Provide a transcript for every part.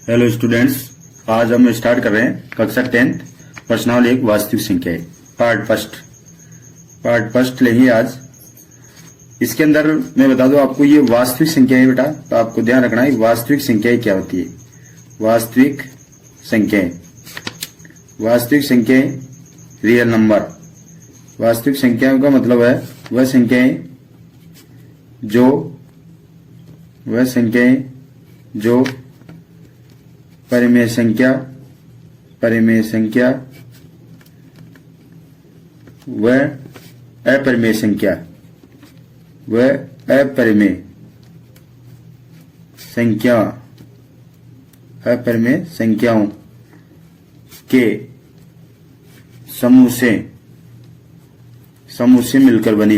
Hello students, आज हम start कर रहे हैं कक्षा 10th प्रश्नावली एक वास्तविक संख्या पार्ट फर्स्ट लेंगे आज। इसके अंदर मैं बता दूं आपको, ये वास्तविक संख्या है बेटा, तो आपको ध्यान रखना है वास्तविक संख्याएं क्या होती है। वास्तविक संख्याएं रियल नंबर। वास्तविक संख्याओं का मतलब है वह संख्याएं जो परिमेय संख्या व अपरिमेय संख्याओं के समूह से मिलकर बनी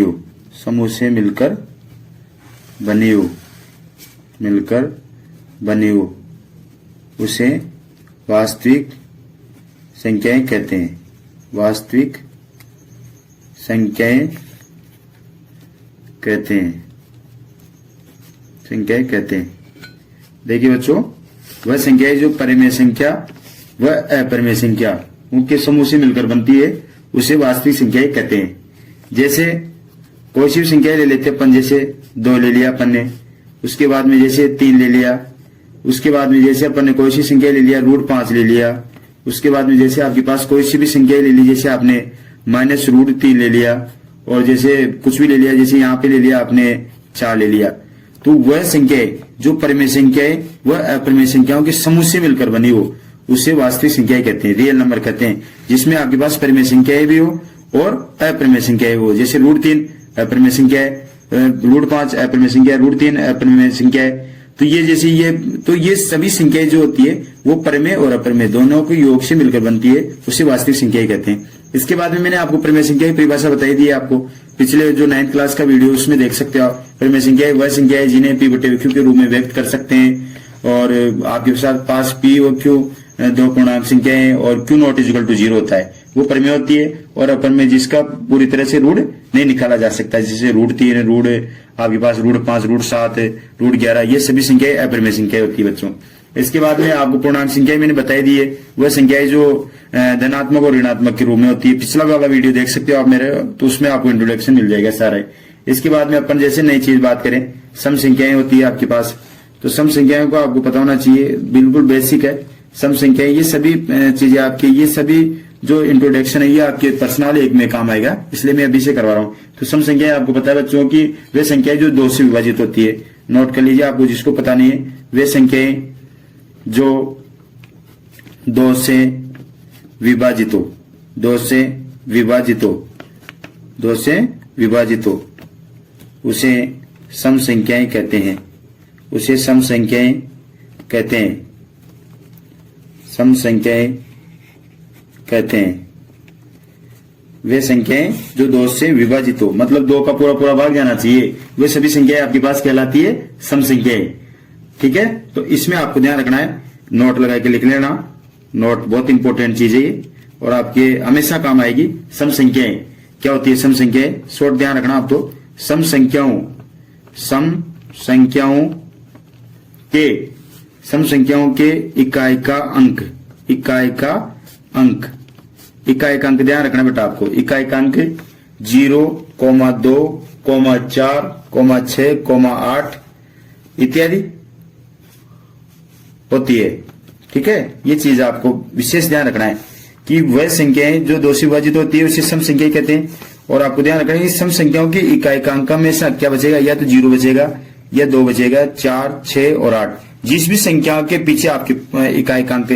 हो उसे वास्तविक संख्याएं कहते हैं। वास्तविक संख्याएं कहते हैं। देखिए बच्चों, वह संख्याएं जो परिमेय संख्या व अपरिमेय संख्या उनके समूह से मिलकर बनती है उसे वास्तविक संख्याएं कहते हैं। जैसे कोई सी भी संख्याएं ले लेते अपन, जैसे 2 ले लिया अपन ने, उसके बाद में जैसे 3 ले लिया, उसके बाद में जैसे अपन ने कोई सी संख्या ले लिया √5 ले लिया, उसके बाद में जैसे आपके पास कोई सी भी संख्या ले ली, जैसे आपने -√3 ले लिया, और जैसे कुछ भी ले लिया, जैसे यहाँ पे ले लिया आपने 4 ले लिया। तो वह संख्याएं जो परिमेय संख्याएं वह अपरिमेय संख्याओं के समूह से मिलकर बनी हो उसे वास्तविक संख्याएं कहते हैं, रियल नंबर कहते हैं। जिसमें आपके पास परिमेय संख्याएं भी हो और अपरिमेय संख्याएं हो, जैसे √3 अपरिमेय संख्या है, √5 अपरिमेय संख्या, √3 अपरिमेय संख्या है। तो ये सभी संख्याएं जो होती है वो परिमेय और अपरिमेय दोनों के योग से मिलकर बनती है, उसे वास्तविक संख्याएं कहते हैं। इसके बाद में मैंने आपको परिमेय संख्या की परिभाषा बताई दी है। आपको पिछले जो 9th क्लास का वीडियो उसमें देख सकते हो आप। परिमेय संख्या वह संख्या है जिन्हें P/Q के रूप में व्यक्त कर सकते हैं, और आपके साथ पास P और Q दो पूर्णांक संख्याएं और Q0 = 0 होता है, वो परिमेय होती है। और अपरिमेय जिसका पूरी तरह से रूढ़ नहीं निकाला जा सकता, जैसे √3 आपके पास √5 √7 √11, ये सभी संख्याएं अपरिमेय संख्याएं होती है बच्चों। इसके बाद में आपको पूर्णांक संख्याएं मैंने बताई दी है, वह संख्याएं जो धनात्मक और ऋणात्मक के रूप में होती है। पिछला वाला वीडियो देख सकते हो आप मेरे, तो उसमें आपको इंट्रोडक्शन मिल जाएगा सारा। इसके बाद में अपन जैसे नई चीज बात करें, सम संख्याएं होती है आपके पास। तो सम संख्याओं को आपको पता होना चाहिए, बिल्कुल बेसिक है सम संख्याएं। ये सभी चीजें आपकी, ये सभी जो इंट्रोडक्शन है ये आपके पर्सनल एक में काम आएगा, इसलिए मैं अभी से करवा रहा हूं। तो सम संख्याएं आपको पता है बच्चों की वे संख्याएं जो 2 से विभाजित होती है। नोट कर लीजिए, आपको जिसको पता नहीं है, वे संख्याएं जो 2 से विभाजित हो उसे सम संख्याएं कहते हैं। सम संख्याएं कहते हैं वे संख्याएं जो 2 से विभाजित हो, मतलब 2 का पूरा भाग जाना चाहिए, वे सभी संख्याएं आपके पास कहलाती है सम संख्याएं। ठीक है, तो इसमें आपको ध्यान रखना है, नोट लगा के लिख लेना। नोट बहुत इंपॉर्टेंट चीज है ये, और आपके हमेशा काम आएगी। सम संख्याएं क्या होती है? सम संख्याएं शॉर्ट ध्यान रखना आप तो, सम संख्याओं के इकाई का अंक ध्यान रखना बेटा आपको। इकाई का अंक 0, 2, 4, 6, 8 इत्यादि होती है। ठीक है, ये चीज आपको विशेष ध्यान रखना है कि वह संख्याएं जो 2 से विभाजित होती है उसे सम संख्या कहते हैं। और आपको ध्यान रखना है सम संख्याओं की इकाई का अंक में से क्या बचेगा, या तो 0 बचेगा, या 2 बचेगा, 4, 6 और 8। जिस भी संख्या के पीछे आपके इकाई का अंक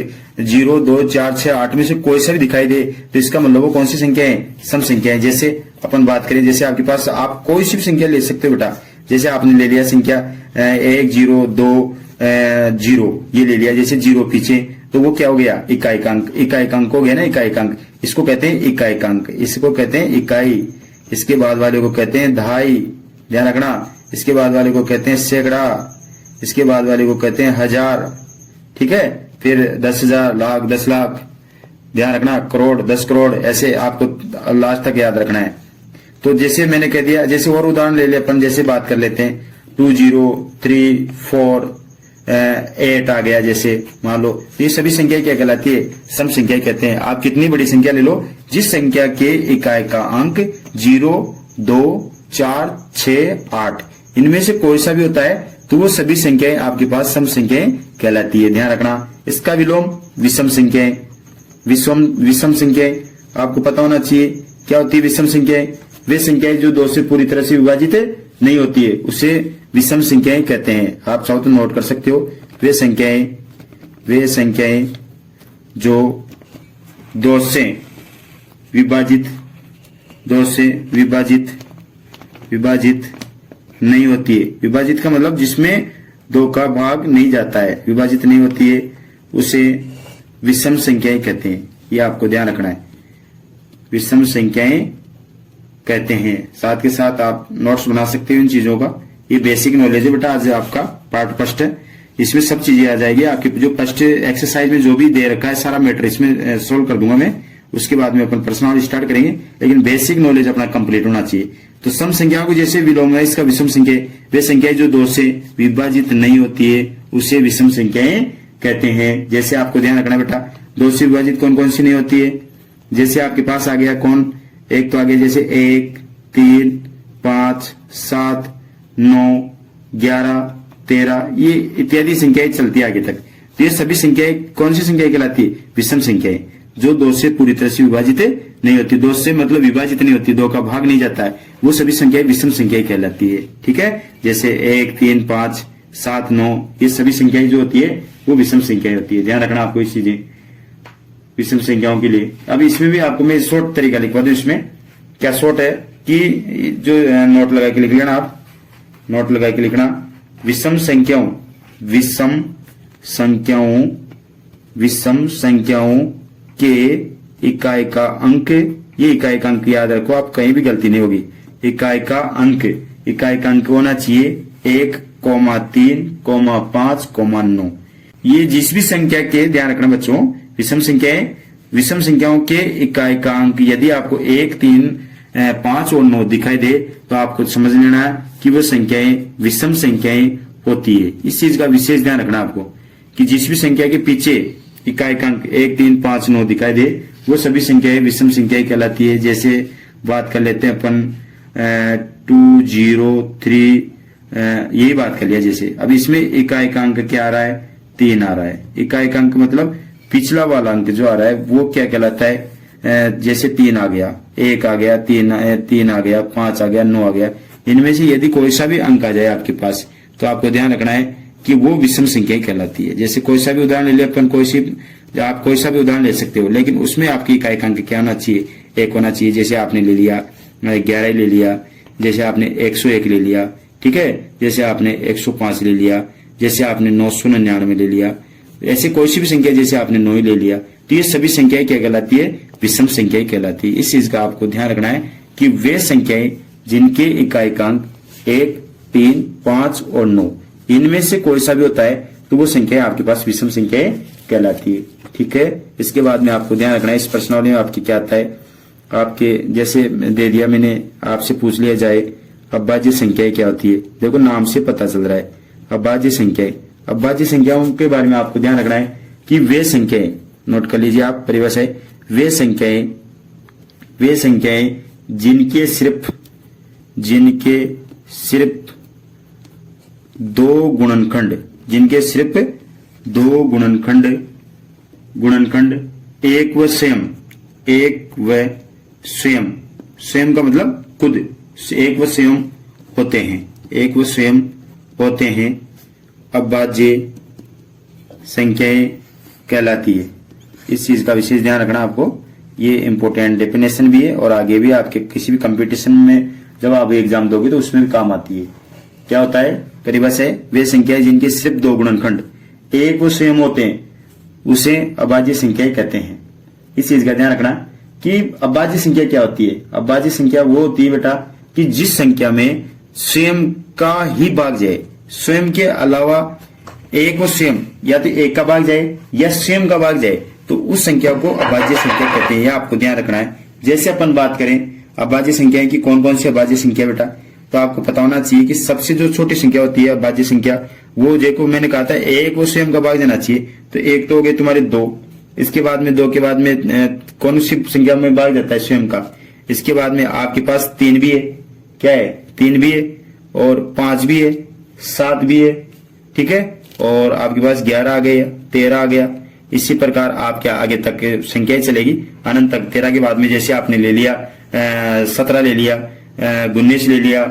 0, 2, 4, 6, 8 में से कोई सा भी दिखाई दे तो इसका मतलब वो कौन सी संख्या है? सम संख्या है। जैसे अपन बात करें, जैसे आपके पास आप कोई सी भी संख्या ले सकते हो बेटा। जैसे आपने ले लिया संख्या 1, 0, 2, 0, ये ले लिया, जैसे 0 पीछे, तो वो क्या हो गया? इकाई का अंक हो गया ना, इकाई का अंक। इसको कहते हैं इकाई का अंक, इसको कहते हैं इकाई। इसके बाद वाले को कहते हैं दहाई, ध्यान रखना। इसके बाद वाले को कहते हैं सैकड़ा, इसके बाद वाले को कहते हैं हजार। ठीक है, फिर 10,000, लाख, 10 लाख, ध्यान रखना, करोड़, 10 करोड़, ऐसे आपको लास्ट तक याद रखना है। तो जैसे मैंने कह दिया, जैसे और उदाहरण ले ले अपन, जैसे बात कर लेते हैं 2, 0, 3, 4, 8 आ गया जैसे मान लो, ये सभी संख्या क्या कहलाती है? सम संख्या कहते हैं। आप कितनी बड़ी संख्या ले लो, जिस संख्या के इकाई का अंक 0, 2, 4, 6, 8 इनमें से कोई सा भी होता है तो वो सभी संख्याएं आपके पास सम संख्याएं कहलाती है। ध्यान रखना। इसका विलोम विषम संख्याएं। विषम संख्याएं आपको पता होना चाहिए क्या होती है विषम संख्याएं? वे संख्याएं जो 2 से पूरी तरह से विभाजित नहीं होती है उसे विषम संख्याएं कहते हैं। आप चाहो तो नोट कर सकते हो। वे संख्याएं जो 2 से विभाजित नहीं होती है। विभाजित का मतलब जिसमें 2 का भाग नहीं जाता है, विभाजित नहीं होती है, उसे विषम संख्याएं कहते हैं। ये आपको ध्यान रखना है, विषम संख्याएं कहते हैं। साथ के साथ आप नोट्स बना सकते हो इन चीजों का। ये बेसिक नॉलेज है बेटा, आज आपका पार्ट फर्स्ट है, इसमें सब चीजें आ जाएगी। आपके जो फर्स्ट एक्सरसाइज में जो भी दे रखा है सारा मैटर इसमें सोल्व कर दूंगा मैं। उसके बाद में अपन पर्सनल स्टार्ट करेंगे, लेकिन बेसिक नॉलेज अपना कंप्लीट होना चाहिए। तो सम संख्याओं को जैसे विलोम है इसका विषम संख्या, वे संख्याएं जो 2 से विभाजित नहीं होती है उसे विषम संख्याएं कहते हैं। जैसे आपको ध्यान रखना बेटा, 2 से विभाजित कौन कौन सी नहीं होती है? जैसे आपके पास आ गया कौन, एक तो आ गया जैसे 1, 3, 5, 7, 9, 11, 13 ये इत्यादि संख्याएं चलती है आगे तक। तो ये सभी संख्याएं कौन सी संख्याएं कहलाती है? विषम संख्याएं, जो 2 से पूरी तरह से विभाजित नहीं होती। 2 से मतलब विभाजित नहीं होती, 2 का भाग नहीं जाता है, वो सभी संख्याएं विषम संख्याएं कहलाती है। ठीक है, जैसे 1, 3, 5, 7, 9 ये सभी संख्याएं जो होती है वो विषम संख्याएं होती है। ध्यान रखना आपको इस चीजें विषम संख्याओं के लिए। अब इसमें भी आपको मैं शॉर्ट तरीका लिखवा दूं। इसमें क्या शॉर्ट है कि जो नोट लगा के लिख लेना, आप नोट लगा के लिखना, विषम संख्याओं के इकाई का अंक, ये इकाई का अंक याद रखो, आप कहीं भी गलती नहीं होगी। इकाई का अंक होना चाहिए 1, 3, 5, 9। ये जिस भी संख्या के, ध्यान रखना बच्चों, विषम संख्याओं के इकाई का अंक यदि आपको 1, 3, 5 और 9 दिखाई दे तो आपको समझ लेना है कि वो संख्याएं विषम संख्याएं होती है। इस चीज का विशेष ध्यान रखना आपको कि जिस भी संख्या के पीछे इकाई का अंक 1, 3, 5, 9 दिखाई दे वो सभी संख्याएं विषम संख्याएं कहलाती है। जैसे बात कर लेते हैं अपन 2, 0, 3, यही बात कर लिया। जैसे अब इसमें इकाई का अंक क्या आ रहा है? 3 आ रहा है। इकाई का अंक मतलब पिछला वाला अंक जो आ रहा है वो क्या कहलाता है? जैसे 3 आ गया, 1 आ गया, 3 आ गया, 5 आ गया, 9 आ गया, इनमें से यदि कोई सा भी अंक आ जाए आपके पास तो आपको ध्यान रखना है कि वो विषम संख्या कहलाती है। जैसे कोई सा भी उदाहरण ले लिया अपन, आप कोई सा भी उदाहरण ले सकते हो, लेकिन उसमें आपकी इकाई का अंक क्या होना चाहिए? 1 होना चाहिए। जैसे आपने ले लिया 11 ले लिया, जैसे आपने 101 ले लिया, ठीक है, जैसे आपने 105 ले लिया, जैसे आपने 999 ले लिया, ऐसे कोई सी भी संख्या जैसे आपने 9 ले लिया, तो ये सभी संख्याएं क्या कहलाती है? विषम संख्याएं कहलाती है। इस चीज का आपको ध्यान रखना है कि वे संख्याएं जिनके इकाई का अंक 1, 3, 5 और 9 इनमें से कोई सा भी होता है तो वो संख्या आपके पास विषम संख्याएं कहलाती है। ठीक है, इसके बाद में आपको ध्यान रखना है इस प्रश्नावली में आपकी क्या आता है। आपके जैसे दे दिया मैंने, आपसे पूछ लिया जाए अभाज्य संख्याएं क्या होती है। देखो नाम से पता चल रहा है अभाज्य संख्याएं। अभाज्य संख्याओं के बारे में आपको ध्यान रखना है कि वे संख्याएं, नोट कर लीजिए आप, परिभाषा है, वे संख्याएं जिनके सिर्फ 2 गुणनखंड, एक व स्वयं का मतलब खुद, एक व स्वयं होते हैं अभाज्य संख्याएं कहलाती है। इस चीज का विशेष ध्यान रखना आपको। ये इंपोर्टेंट डेफिनेशन भी है और आगे भी आपके किसी भी कंपटीशन में जब आप एग्जाम दोगे तो उसमें भी काम आती है। क्या होता है? परिभाषा है, वे संख्याएं जिनके सिर्फ 2 गुणनखंड एक व स्वयं होते हैं उसे अभाज्य संख्याएं कहते हैं। इस चीज का ध्यान रखना कि अभाज्य संख्या क्या होती है। अभाज्य संख्या वो होती है बेटा कि जिस संख्या में स्वयं का ही भाग जाए, स्वयं के अलावा एक व स्वयं या तो एक का भाग जाए या स्वयं का भाग जाए तो उस संख्या को अभाज्य संख्या कहते हैं। यह आपको ध्यान रखना है। जैसे अपन बात करें अभाज्य संख्याएं की, कौन कौन सी अभाज्य संख्या बेटा, तो आपको पता होना चाहिए कि सबसे जो छोटी संख्या होती है अभाज्य संख्या वो देखो मैंने कहा था एक वो स्वयं का भाग जाना चाहिए, तो एक तो हो गए तुम्हारे 2, इसके बाद में 2 के बाद में कौन सी संख्या में भाग जाता है स्वयं का, इसके बाद में आपके पास 3 भी है, क्या है 3 भी है, और 5 भी है, 7 भी है, ठीक है, और आपके पास 11 आ गया, 13 आ गया। इसी प्रकार आप क्या आगे तक संख्याएं चलेगी अनंत तक। 13 के बाद में जैसे आपने ले लिया 17 ले लिया, 19 ले लिया,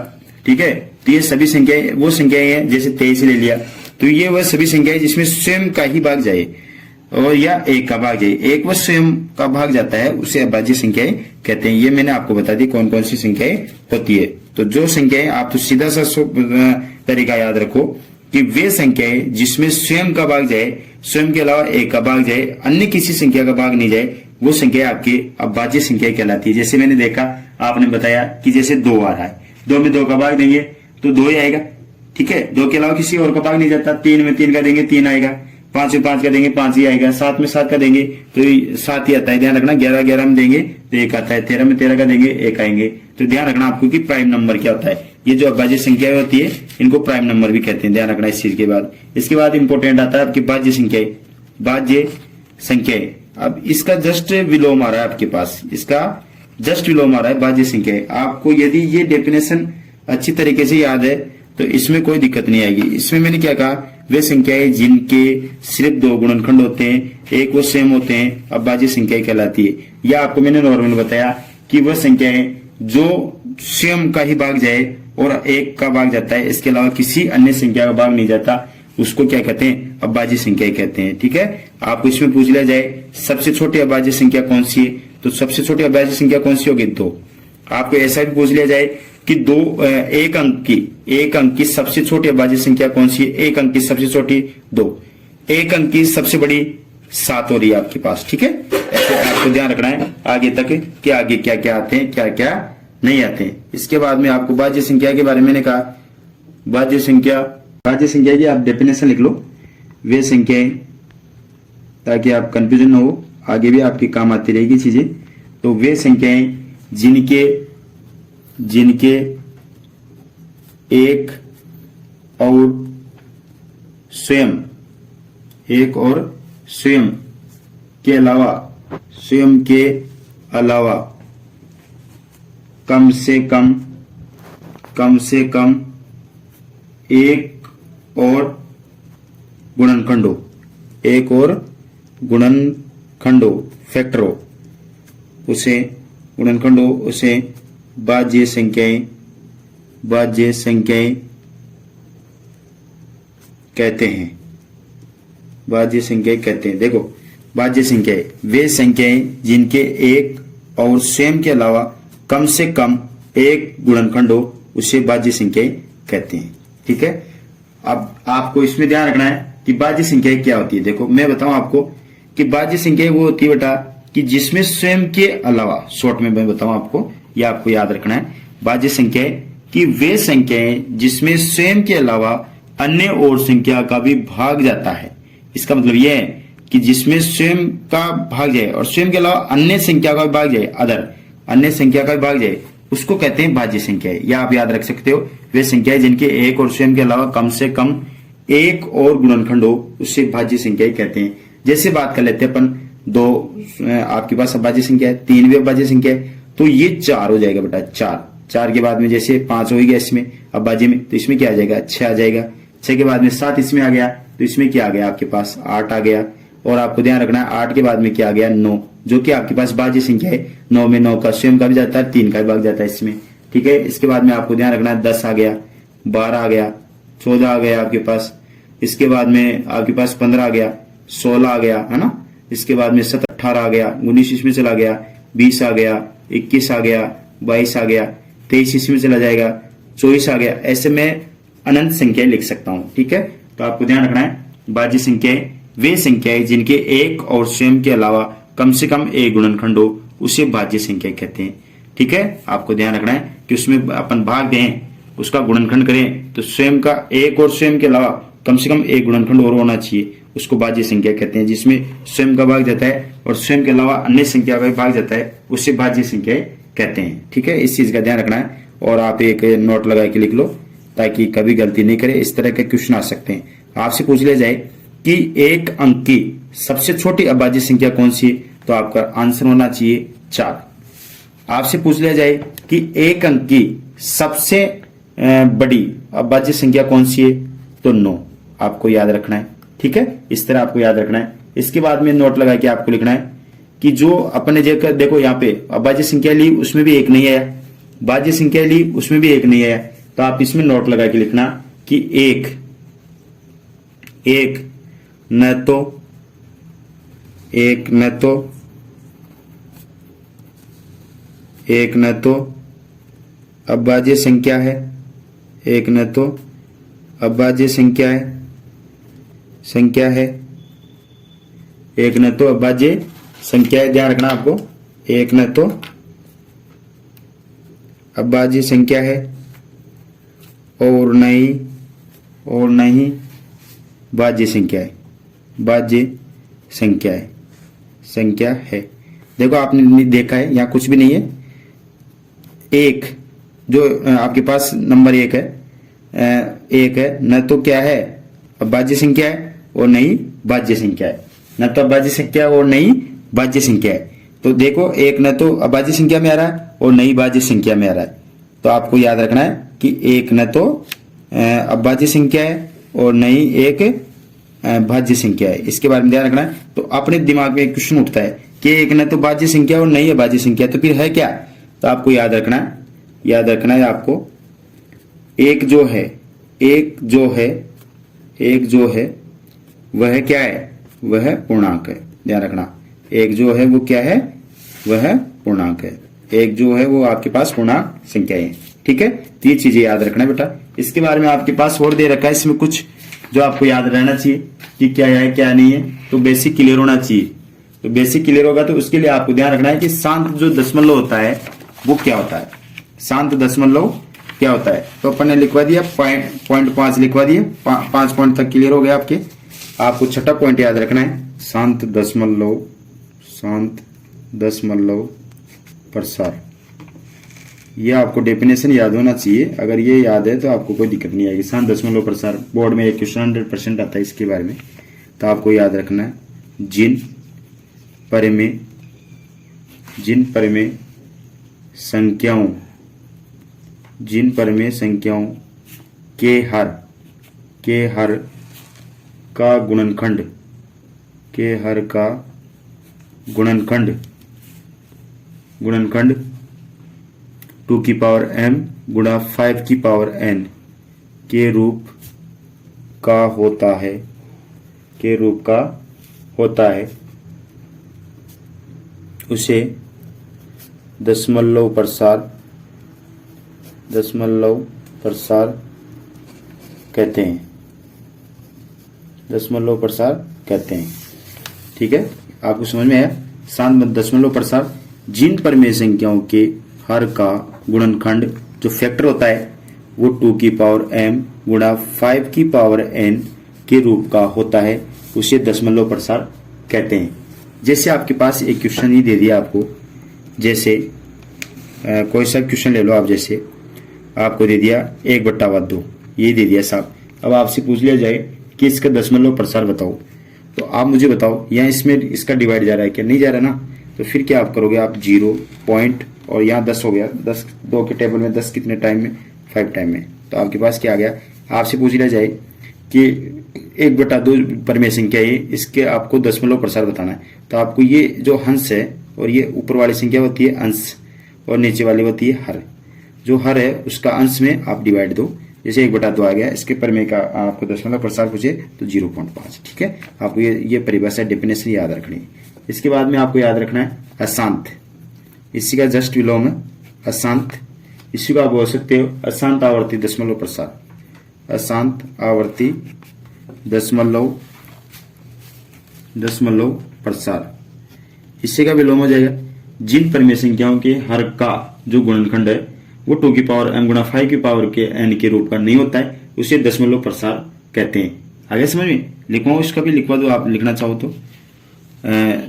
ठीक है, तो ये सभी संख्याएं वो संख्याएं हैं, जैसे 23 ले लिया, तो ये वह सभी संख्याएं जिसमें स्वयं का ही भाग जाए और या एक का भाग जाए, एक वह स्वयं का भाग जाता है उसे अभाज्य संख्याएं कहते हैं। ये मैंने आपको बता दी कौन कौन सी संख्याएं होती है। तो जो संख्याएं आप तो सीधा सा तरीका याद रखो कि वे संख्याएं जिसमें स्वयं का भाग जाए, स्वयं के अलावा एक का भाग जाए, अन्य किसी संख्या का भाग नहीं जाए, वो संख्या आपकी अभाज्य संख्या कहलाती है। जैसे मैंने देखा आपने बताया कि जैसे 2 आ रहा है, 2 में 2 का भाग देंगे तो 2 ही आएगा, ठीक है, 2 के अलावा किसी और का भाग नहीं जाता। 3 में 3 का देंगे 3 आएगा, 5 में 5 का देंगे 5 ही आएगा, 7 में 7 का देंगे तो 7 ही आता है, ध्यान रखना। 11 में देंगे तो 1 आता है, 13 में 13 का देंगे 1 आएंगे। तो ध्यान रखना आपको कि प्राइम नंबर क्या होता है। ये जो अभाज्य संख्या होती है इनको प्राइम नंबर भी कहते हैं, ध्यान रखना इस चीज के बाद। इसके बाद इंपोर्टेंट आता है आपकी भाज्य संख्या, भाज्य संख्या। अब इसका जस्ट विलोम आ रहा है आपके पास, इसका जस्ट विलोम आ रहा है भाज्य संख्या। आपको यदि ये डेफिनेशन अच्छी तरीके से याद है तो इसमें कोई दिक्कत नहीं आएगी। इसमें मैंने क्या कहा, वे संख्याएं जिनके सिर्फ 2 गुणनखंड होते हैं, एक वो सेम होते हैं, अभाज्य संख्या कहलाती है। या आपको मैंने नॉर्मल बताया कि वह संख्याएं जो स्वयं का ही भाग जाए और एक का भाग जाता है, इसके अलावा किसी अन्य संख्या का भाग नहीं जाता, उसको क्या कहते हैं, अभाज्य संख्या कहते हैं, ठीक है। आपको इसमें पूछ लिया जाए सबसे छोटी अभाज्य संख्या कौन सी है, तो सबसे छोटी अभाज्य संख्या कौन सी होगी, 2। आपको ऐसा भी पूछ लिया जाए कि एक अंक की सबसे छोटी अभाज्य संख्या कौन सी है, एक अंक की सबसे छोटी 2, एक अंक की सबसे बड़ी 7 हो रही है आपके पास, ठीक है। ऐसे आपको ध्यान रखना है आगे तक कि आगे क्या क्या आते हैं, क्या क्या नहीं आते हैं। इसके बाद में आपको भाज्य संख्या के बारे में मैंने कहा, भाज्य संख्या की आप डेफिनेशन लिख लो, वे संख्याएं, ताकि आप कंफ्यूजन न हो, आगे भी आपकी काम आती रहेगी चीजें। तो वे संख्याएं जिनके एक और स्वयं के अलावा कम से कम एक और गुणनखंडो फैक्टरो उसे भाज्य संख्याएं कहते हैं, भाज्य संख्याएं कहते हैं। देखो भाज्य संख्याएं वे संख्याएं जिनके एक और स्वयं के अलावा कम से कम एक गुणनखंड हो, उसे भाज्य संख्याएं कहते हैं, ठीक है। अब आपको इसमें ध्यान रखना है कि भाज्य संख्याएं क्या होती है। देखो मैं बताऊं आपको कि भाज्य संख्याएं वो होती है बेटा कि जिसमें स्वयं के अलावा, शॉर्ट में मैं बताऊं आपको, यह आपको याद रखना है, भाज्य संख्याएं कि वे संख्याएं जिसमें स्वयं के अलावा अन्य और संख्या का भी भाग जाता है। इसका मतलब यह है कि जिसमें स्वयं का भाग जाए और स्वयं के अलावा अन्य संख्या का भी भाग जाए, अन्य संख्या का भी भाग जाए, उसको कहते हैं भाज्य संख्याएं। या आप याद रख सकते हो, वे संख्याएं जिनके एक और स्वयं के अलावा कम से कम एक और गुणनखंड हो, उससे भाज्य संख्याएं कहते हैं। जैसे बात कर लेते हैं अपन 2 आपके पास अभाज्य संख्या है, 3 भी अभाज्य संख्या है, तो ये 4 हो जाएगा बेटा। 4 के बाद में जैसे 5 हो गया इसमें अभाज्य में, तो इसमें क्या आ जाएगा, 6 आ जाएगा। 6 के बाद में 7 इसमें आ गया, तो इसमें क्या आ गया आपके पास, 8 आ गया। और आपको ध्यान रखना है 8 के बाद में क्या आ गया, 9, जो कि आपके पास भाज्य संख्या है। 9 में 9 का स्वयं का भी जाता है, 3 का भी भाग जाता है इसमें, ठीक है। इसके बाद में आपको ध्यान रखना है 10 आ गया, 12 आ गया, 14 आ गया आपके पास। इसके बाद में आपके पास 15 आ गया, 16 आ गया, है ना। इसके बाद में 17, 18 आ गया, 19 इसमें चला गया, 20 आ गया, 21 आ गया, 22 आ गया, 23 इसमें चला जाएगा, 24 आ गया। ऐसे में अनंत संख्याएं लिख सकता हूं, ठीक है। तो आपको ध्यान रखना है भाज्य संख्याएं वे संख्याएं जिनके एक और स्वयं के अलावा कम से कम एक गुणनखंड हो, उसे भाज्य संख्या कहते हैं, ठीक है। आपको ध्यान रखना है कि उसमें अपन भाग दें, उसका गुणनखंड करें, तो स्वयं का एक और स्वयं के अलावा कम से कम एक गुणनखंड और होना चाहिए, उसको भाज्य संख्या कहते हैं। जिसमें स्वयं का भाग जाता है और स्वयं के अलावा अन्य संख्या का भी भाग जाता है, उससे भाज्य संख्या कहते हैं, ठीक है। इस चीज का ध्यान रखना है। और आप एक नोट लगा के लिख लो ताकि कभी गलती नहीं करे। इस तरह के क्वेश्चन आ सकते हैं। आपसे पूछ लिया जाए कि एक अंक की सबसे छोटी अभाज्य संख्या कौन सी है, तो आपका आंसर होना चाहिए 4। आपसे पूछ लिया जाए कि एक अंक की सबसे बड़ी अभाज्य संख्या कौन सी है, तो 9 आपको याद रखना है। ठीक है, इस तरह आपको याद रखना है। इसके बाद में नोट लगा के आपको लिखना है कि जो अपने जगह देखो यहाँ पे अभाज्य संख्या ली उसमें भी एक नहीं आया, भाज्य संख्या ली उसमें भी एक नहीं आया, तो आप इसमें नोट लगा के लिखना कि एक न तो अभाज्य संख्या है, एक न तो अभाज्य संख्या है, एक न तो अभाज्य संख्या है। ध्यान रखना आपको, एक न तो अभाज्य संख्या है और नहीं भाज्य संख्या है, संख्या है। देखो आपने देखा है यहाँ कुछ भी नहीं है। एक जो आपके पास नंबर एक है, न तो क्या है अभाज्य संख्या है और नहीं भाज्य संख्या है, न तो अभाज्य संख्या और नहीं भाज्य संख्या है। तो देखो एक न तो अभाज्य संख्या में आ रहा है और नहीं भाज्य संख्या में आ रहा है, तो आपको याद रखना है कि एक न तो अभाज्य संख्या है और नहीं एक भाज्य संख्या है। इसके बारे में ध्यान रखना है। तो अपने दिमाग में एक क्वेश्चन उठता है कि एक न तो भाज्य संख्या और नहीं अभाज्य संख्या, तो फिर है क्या, तो आपको याद रखना है आपको एक जो है वह क्या है, वह पूर्णांक है। ध्यान रखना, एक जो है वो क्या है, वह पूर्णांक है। एक जो है वो आपके पास पूर्णांक संख्या है। ठीक है, तीन चीजें याद रखना है बेटा। इसके बारे में आपके पास और दे रखा है, इसमें कुछ जो आपको याद रहना चाहिए कि क्या है क्या नहीं है, तो बेसिक क्लियर होना चाहिए। तो बेसिक क्लियर होगा तो उसके लिए आपको ध्यान रखना है कि शांत जो दशमलव होता है वो क्या होता है, शांत दशमलव क्या होता है। तो अपन ने लिखवा दिया 0.5 लिखवा दिए, 5 पॉइंट तक क्लियर हो गया आपके। आपको छठा पॉइंट याद रखना है, शांत दशमलव प्रसार। ये आपको डेफिनेशन याद होना चाहिए। अगर ये याद है तो आपको कोई दिक्कत नहीं आएगी। शांत दशमलव प्रसार बोर्ड में एक क्वेश्चन 100% आता है इसके बारे में, तो आपको याद रखना है जिन परिमेय संख्याओं के हर का गुणनखंड 2 की पावर m गुणा 5 की पावर n के रूप का होता है उसे दशमलव प्रसार कहते हैं। ठीक है, आपको समझ में आया। शांत दशमलव प्रसार जिन परिमेय संख्याओं के हर का गुणनखंड जो फैक्टर होता है वो 2 की पावर m गुणा 5 की पावर n के रूप का होता है, उसे दशमलव प्रसार कहते हैं। जैसे आपके पास एक क्वेश्चन ही दे दिया आपको, जैसे कोई सा क्वेश्चन ले लो आप, जैसे आपको दे दिया 1/2 ये दे दिया साहब। अब आपसे पूछ लिया जाए कि इसका दशमलव प्रसार बताओ, तो आप मुझे बताओ यहाँ इसमें इसका डिवाइड जा रहा है क्या, नहीं जा रहा ना, तो फिर क्या आप करोगे, आप 0 पॉइंट और यहाँ 10 हो गया, 10 2 के टेबल में 10 कितने टाइम में, 5 टाइम में, तो आपके पास क्या आ गया। आपसे पूछ लिया जाए कि 1/2 परिमेय संख्या है, इसके आपको दशमलव प्रसार बताना है, तो आपको ये जो हंस है और ये ऊपर वाली संख्या होती है अंश और नीचे वाली होती है हर। जो हर है उसका अंश में आप डिवाइड दो, जैसे 1/2 आ गया, इसके परिमेय का आपको दशमलव प्रसार पूछे तो 0.5। ठीक है, आपको ये परिभाषा डेफिनेशन याद रखनी है। इसके बाद में आपको याद रखना है अशांत, इसी का जस्ट विलोम है अशांत, इसी को आप बोल सकते हो अशांत आवर्ती दशमलव प्रसार, अशांत आवर्ती दशमलव प्रसार। इससे का विलोम हो जाएगा जिन परिमेय संख्याओं के हर का जो गुणनखंड है वो 2 की पावर m गुणा 5 की पावर के n के रूप का नहीं होता है, उसे दशमलव प्रसार कहते हैं। आगे समझ में लिखवाओ, इसका भी लिखवा दो आप लिखना चाहो तो,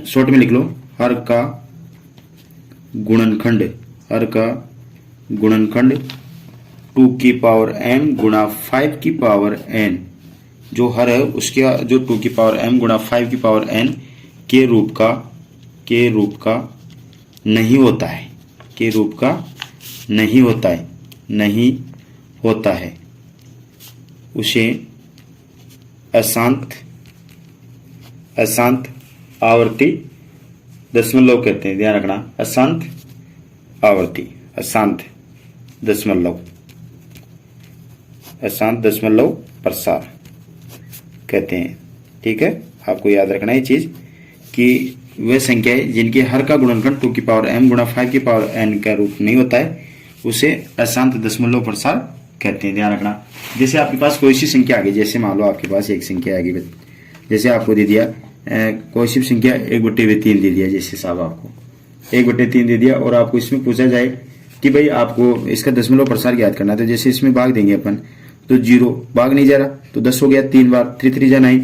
शॉर्ट में लिख लो, हर का गुणनखंड 2 की पावर m गुणा 5 की पावर n जो हर है उसके जो 2 की पावर m गुणा 5 की पावर n के रूप का नहीं होता है, के रूप का नहीं होता है उसे अशांत आवर्ती दशमलव कहते हैं। ध्यान रखना, अशांत दशमलव प्रसार कहते हैं। ठीक है, आपको याद रखना है चीज कि वे संख्याएं जिनके हर का गुणनखंड 2 की पावर m गुणा 5 की पावर n का रूप नहीं होता है उसे अशांत दशमलव प्रसार कहते हैं। ध्यान रखना, जैसे आपके पास कोई सी संख्या आ गई, जैसे मान लो आपके पास एक संख्या आ गई, जैसे आपको दे दिया कोई सी संख्या 1/3 दे दिया, जैसे साहब आपको 1/3 दे दिया और आपको इसमें पूछा जाए कि भाई आपको इसका दशमलव प्रसार याद करना, तो जैसे इसमें भाग देंगे अपन, तो 0 भाग नहीं जा रहा तो 10 हो गया 3 बार, 3 3 जा 9,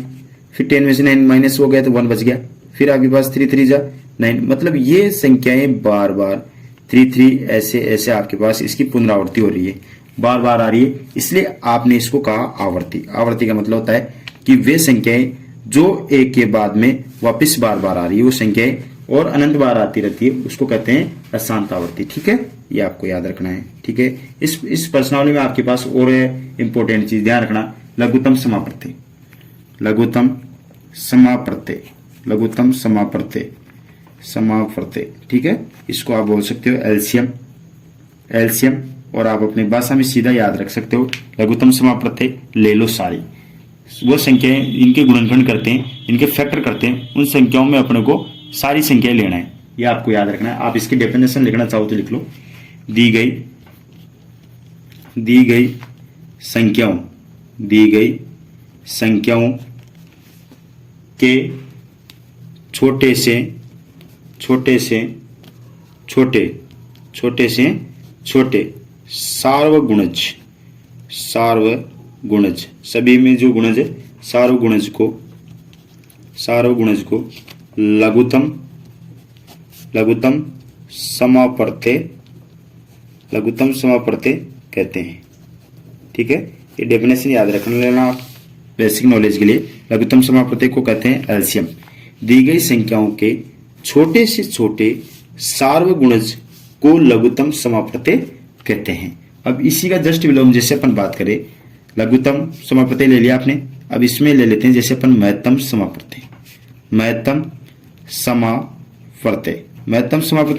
फिर 10 में से 9 माइनस हो गया तो 1 बच गया, फिर आपके पास 3 3 जा 9। मतलब ये संख्याएं बार बार 3 3 ऐसे आपके पास इसकी पुनरावृत्ति हो रही है, बार बार आ रही है, इसलिए आपने इसको कहा आवर्ती। आवर्ती का मतलब होता है कि वे संख्याएं जो एक के बाद में वापस बार बार आ रही है वो संख्याएं और अनंत बार आती रहती है, उसको कहते हैं अशांत आवर्ती। ठीक है, ये आपको याद रखना है। ठीक है, इस प्रश्नावली में आपके पास और इंपॉर्टेंट चीज ध्यान रखना, लघुत्तम समाप्रत्यय। ठीक है, इसको आप बोल सकते हो एलसीएम, और आप अपनी भाषा में सीधा याद रख सकते हो लघुत्तम समाप्रत्यय ले लो सारी। वो संख्याएं इनके गुणनखंड करते हैं, इनके फैक्टर करते हैं, उन संख्याओं में अपने को सारी संख्याएं लेना है, ये आपको याद रखना है। आप इसकी डेफिनेशन लिखना चाहो तो लिख लो, दी गई संख्याओं के छोटे से छोटे सार्वगुणज, सभी में जो गुणज है सार्वगुणज को लघुत्तम समाप्रत्यय कहते हैं। ठीक है, ये डेफिनेशन याद रखना लेना आप बेसिक नॉलेज के लिए। लघुत्तम समाप्रत्यय को कहते हैं एलसीएम। दी गई संख्याओं के छोटे से छोटे सार्वगुणज को लघुत्तम समाप्रत्यय कहते हैं। अब इसी का जस्ट विलोम जैसे अपन बात करें, लघुत्तम समाप्रत्यय ले लिया आपने, अब इसमें ले लेते हैं जैसे अपन महत्तम समाप्रत्यय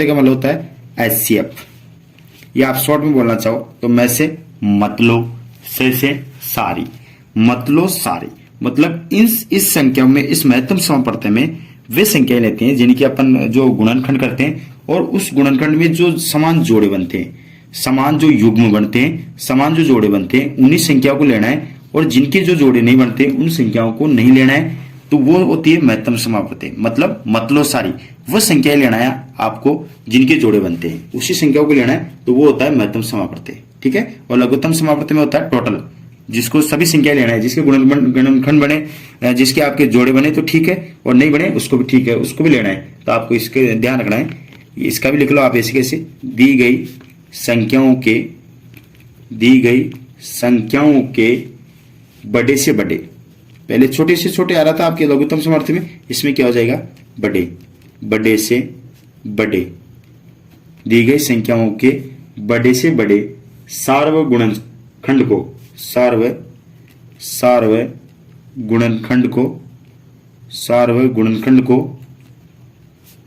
का मतलब होता है एचसीएफ, या आप शॉर्ट में बोलना चाहो तो मैं से मतलब, से सारी, मतलब सारी। मतलब इस संख्याओं में, इस महत्तम समाप्रत्यय में वे संख्याएं लेते हैं जिनकी अपन जो गुणनखंड करते हैं और उस गुणनखंड में जो समान जोड़े बनते हैं, समान जो युग्म बनते हैं, समान जो जोड़े बनते हैं, उन्हीं संख्याओं को लेना है, और जिनके जो जोड़े नहीं बनते उन संख्याओं को नहीं लेना है। तो वो होती है महत्तम समाप्रत्यय, मतलब सारी वो संख्याएं लेना है आपको जिनके जोड़े बनते हैं, उसी संख्याओं को लेना है, तो वो होता है महत्तम समाप्रत्यय। ठीक है, और लघुत्तम समाप्रत्यय में होता है टोटल, जिसको सभी संख्याएं लेना है, जिसके गुणनखंड बने, जिसके आपके जोड़े बने तो ठीक है, और नहीं बने उसको भी ठीक है, उसको भी लेना है। तो आपको इसके ध्यान रखना है, इसका भी लिख लो आप ऐसे कैसे, दी गई संख्याओं के बड़े से बड़े, पहले छोटे से छोटे आ रहा था आपके लघुत्तम समाप्रत्यय में, इसमें क्या हो जाएगा बड़े से बड़े, दी गई संख्याओं के बड़े से बड़े सार्वगुणनखंड को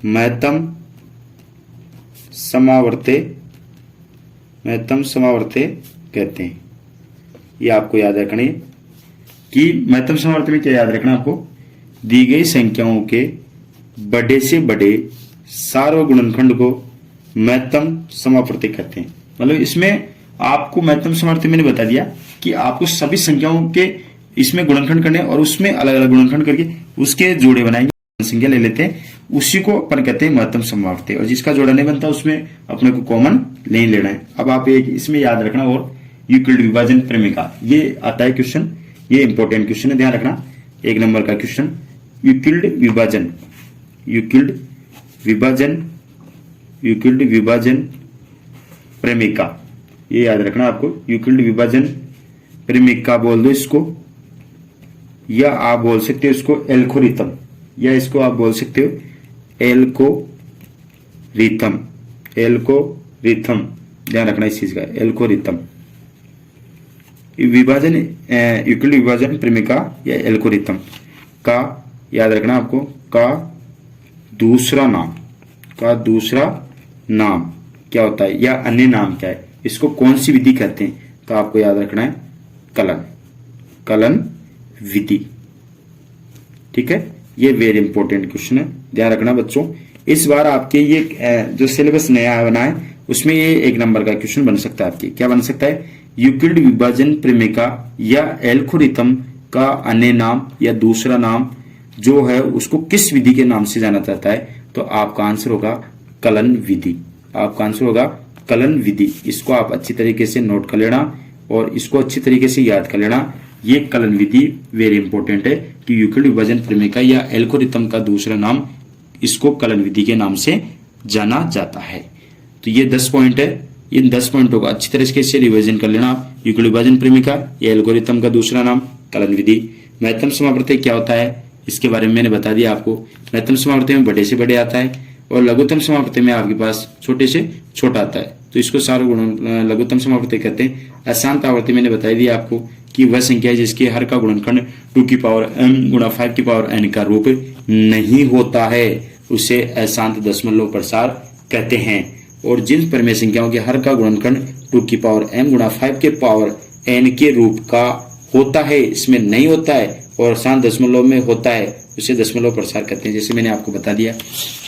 महत्तम समावर्तय कहते हैं। ये आपको याद रखना है कि महत्तम समावर्तय में क्या याद रखना आपको, दी गई संख्याओं के बड़े से बड़े सार्वगुणनखंड को महत्तम समावर्तय कहते हैं। मतलब इसमें आपको महत्तम समावर्तय मैंने बता दिया कि आपको सभी संख्याओं के इसमें गुणनखंड करने और उसमें अलग अलग गुणनखंड करके उसके जोड़े बनाएंगे, संख्या ले लेते हैं, उसी को अपन कहते हैं महत्तम समावर्तय। और जिसका जोड़ा नहीं बनता उसमें अपने को कॉमन नहीं लेना है। अब आप एक इसमें याद रखना, और यूक्लिड विभाजन प्रेमिका, ये आता है क्वेश्चन, ये इंपॉर्टेंट क्वेश्चन है, ध्यान रखना, 1 नंबर का क्वेश्चन। यूक्लिड विभाजन प्रेमिका ये याद रखना आपको। यूक्लिड विभाजन परिमेय बोल दो इसको, या आप बोल सकते हो इसको एल्गोरिथम, या इसको आप बोल सकते हो एल्गोरिथम। एल्गोरिथम ध्यान रखना इस चीज का, एल्गोरिथम विभाजन, यूक्लिड विभाजन परिमेय या एल्गोरिथम का याद रखना आपको, का दूसरा नाम क्या होता है या अन्य नाम क्या है, इसको कौन सी विधि कहते हैं, तो आपको याद रखना है कलन विधि। ठीक है, ये वेरी इंपॉर्टेंट क्वेश्चन है, ध्यान रखना बच्चों। इस बार आपके ये जो सिलेबस नया बना है उसमें ये 1 नंबर का क्वेश्चन बन सकता है आपके। क्या बन सकता है, यूक्लिड विभाजन परिमेय या एल्गोरिथम का अन्य नाम या दूसरा नाम जो है उसको किस विधि के नाम से जाना जाता है, तो आपका आंसर होगा कलन विधि। आपका आंसर होगा कलन विधि। इसको आप अच्छी तरीके से नोट कर लेना और इसको अच्छी तरीके से याद कर लेना। ये कलन विधि वेरी इंपॉर्टेंट है कि यूक्लिड विभाजन परिमेय या एल्गोरिथम का दूसरा नाम, इसको कलन विधि के नाम से जाना जाता है। तो ये 10 पॉइंट है, इन 10 पॉइंटों को अच्छी तरीके से रिवीजन कर लेना आप। यूक्लिड विभाजन परिमेय या एल्गोरिथम का दूसरा नाम कलन विधि। महत्तम समावर्ती क्या होता है इसके बारे में मैंने बता दिया आपको। महत्तम समावर्ती में बड़े से बड़े आता है और लघुत्तम समावर्ती में आपके पास छोटे से छोटा आता है, तो इसको सार्वगुणन लघुत्तम समावर्ती कहते हैं। अशांत आवर्ती मैंने बता दिया आपको कि वह संख्या है जिसके हर का गुणनखंड 2 की पावर m गुणा 5 की पावर n का रूप नहीं होता है, उसे अशांत दशमलव प्रसार कहते हैं। और जिन परिमेय संख्याओं के हर का गुणनखंड 2 की पावर m गुणा 5 के पावर n के रूप का होता है, इसमें नहीं होता है और अशांत दशमलव में होता है, उसे दशमलव प्रसार कहते हैं, जैसे मैंने आपको बता दिया।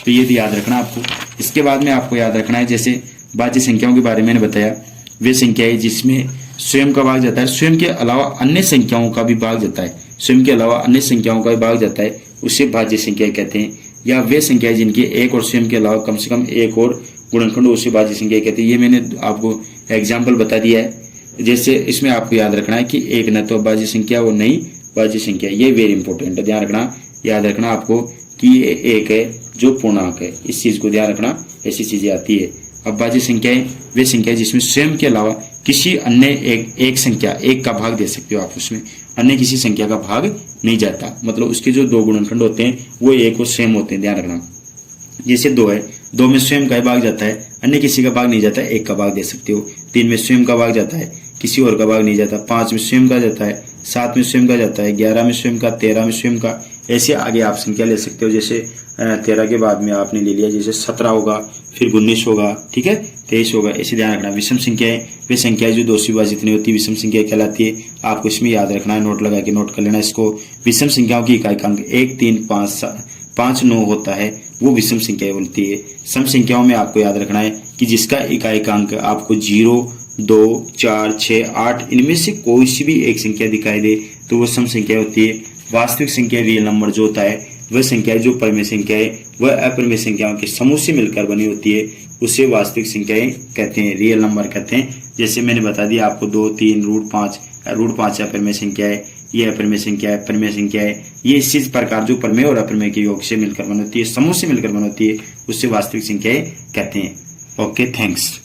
तो ये भी याद रखना आपको। इसके बाद में आपको याद रखना है, जैसे बाह्य संख्याओं के बारे में मैंने बताया, वे संख्याएं जिसमें स्वयं का भाग जाता है, स्वयं के अलावा अन्य संख्याओं का भी भाग जाता है, स्वयं के अलावा अन्य संख्याओं का भी भाग जाता है, उसे भाज्य संख्याएं कहते हैं। या वे संख्याएं जिनके एक और स्वयं के अलावा कम से कम एक और गुणनखंड, उसे भाज्य संख्याएं कहते हैं। ये मैंने आपको एग्जाम्पल बता दिया है। जैसे इसमें आपको याद रखना है कि एक न तो भाज्य संख्या और नहीं भाज्य संख्या, ये वेरी इंपॉर्टेंट है, ध्यान रखना। याद रखना आपको कि ये एक है जो पूर्णांक है, इस चीज को ध्यान रखना, ऐसी चीजें आती है। अब भाज्य संख्याएं वे संख्या जिसमें स्वयं के अलावा किसी अन्य एक संख्या, एक का भाग दे सकते हो आप, उसमें अन्य किसी संख्या का भाग नहीं जाता, मतलब उसके जो 2 गुणनखंड होते हैं वो एक और स्वयं होते हैं, ध्यान रखना। जैसे 2 है, 2 में स्वयं का भाग जाता है, अन्य किसी का भाग नहीं जाता, एक का भाग दे सकते हो। 3 में स्वयं का भाग जाता है, किसी और का भाग नहीं जाता। 5 में स्वयं का जाता है, 7 में स्वयं का जाता है, 11 में स्वयं का, 13 में स्वयं का, ऐसे आगे आप संख्या ले सकते हो। जैसे 13 के बाद में आपने ले लिया, जैसे 17 होगा, फिर 19 होगा, ठीक है, 23 होगा, ऐसे ध्यान रखना। विषम संख्याएं वे संख्याएं जो 2 से विभाजित नहीं होती, विषम संख्या कहलाती है। आपको इसमें याद रखना है, नोट लगा के नोट कर लेना इसको। विषम संख्याओं की इकाई अंक 1, 3, 5, 9 होता है, वो विषम संख्याएं बोलती है। सम संख्याओं में आपको याद रखना है कि जिसका इकाई अंक आपको 0, 2, 4, 6, 8 इनमें से कोई सी भी एक संख्या दिखाई दे तो वो सम संख्या होती है। वास्तविक संख्या रियल नंबर जो होता है, वह संख्या जो परिमेय संख्या है वह अपरिमेय संख्याओं के समूह से मिलकर बनी होती है, उसे वास्तविक संख्याएं कहते हैं, रियल नंबर कहते हैं। जैसे मैंने बता दिया आपको 2, 3, √5 अपरिमेय संख्या है, ये अपरिमेय संख्या है, परिमेय संख्या है। ये इसी प्रकार जो परिमेय और अपरिमेय के योग से मिलकर बनी होती है, समूह से मिलकर बनी होती है, उससे वास्तविक संख्याएं कहते हैं। Okay, thanks.